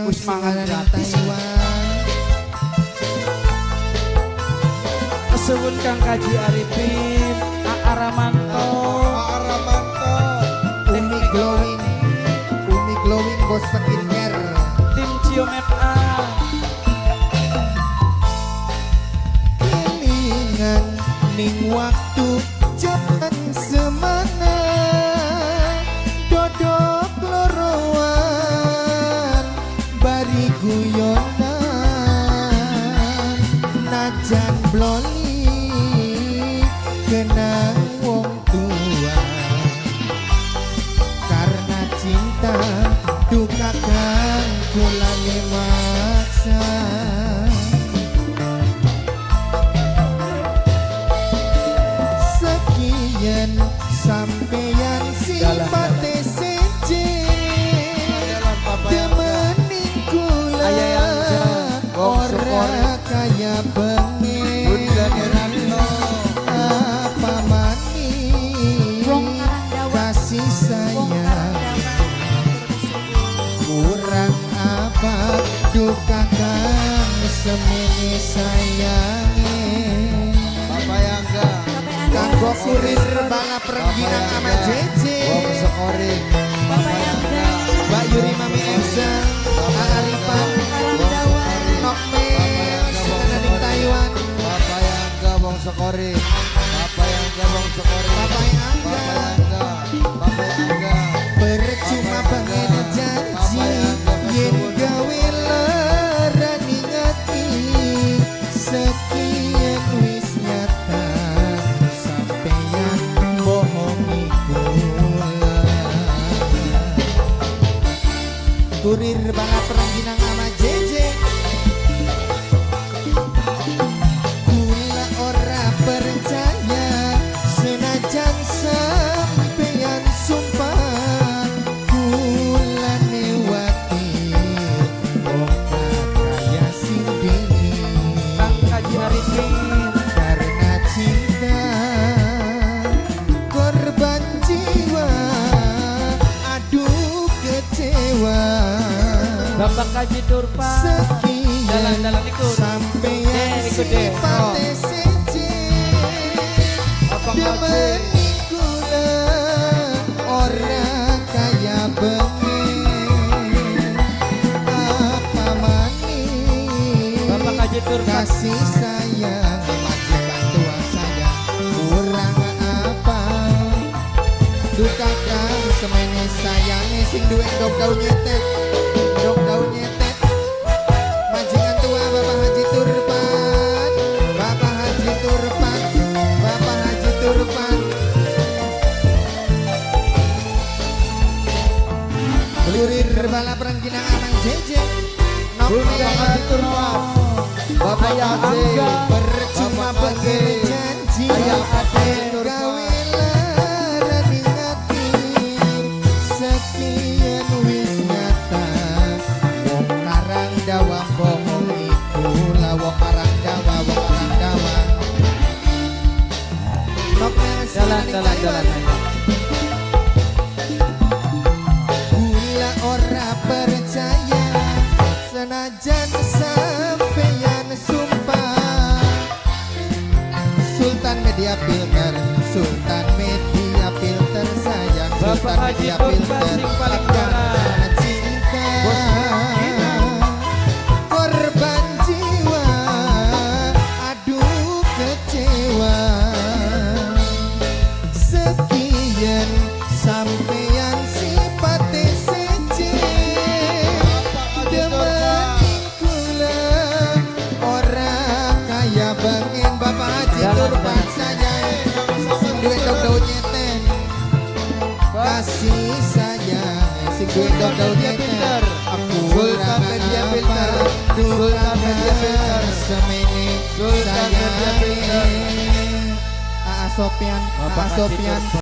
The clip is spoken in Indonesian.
wis mangan gratis. Suwun Kang Kaji Arifin, Aramanto, Umi Glowing Bos Skincare, tim Ciomet A. Kelingan ning waktu jaman semana, dodok loroan bari guyonan, najan bloli kenang wong tua, karena cinta duka kang kulane maksa. Sekian sampeyan simpate seje temening kula ora kaya bengi apa maning kasih sayang kurang apa duka kang semene sayange Bapak Yangga kanggo kurir bala perengginang ama Jeje Bapak Yangga Mbak Yuri Mami Elsa Arifan Nokmel Sekanading Taiwan Bapak Yangga Bong Sekori Bapak Yangga Bong Sekori Bapak Yangga percuma banget janji yen gawe larani ngati sekian wis nyata sampeyan bohongi kula kurir bala perengginang ama Jeje kula ora percaya senajan sampeyan sumpah kula newati wong kaya sindini Kang Kaji Arifin, karena cinta korban jiwa aduh kecewa Bapak Kaji Turpan, sekian dalan ikut. sampeyan Ikut deh. sifate seje demeni kula ora kaya bengi apa maning Bapak Kaji Turpan, kasih sayang majikan tua saya kurang apa duka kang semene sayange sing duwe dok daun nyetet majikan tua Bapak Haji Turpan Bapak Haji Turpan Bapak Haji Turpan Lurir bala perengginang amang Jeje Bapak Haji Turpan, Bapak Ayah Haji Angga, percuma bagi janji Ayah Ade, gawe larani ngati sekian wis nyata wong karang dawa bohong iku lah wong karang dawa jalan. Gula ora percaya senajan sampeyan sumpah Sultan Media Filter sayang Bapak Sultan Haji Media Turpan Filter sing paling karena cinta korban jiwa aduh kecewa sekian sampeyan sifate seje demeni kula ora kaya bengen Bapak Haji Turpan sayang sing duwe dok daun nyeten kasih sayang sing duwe dok daun nyeten aku Sultan Media Filter, Sultan Media Filter, semene Sultan Media Filter. sayang Sopian, Bapak Sopian.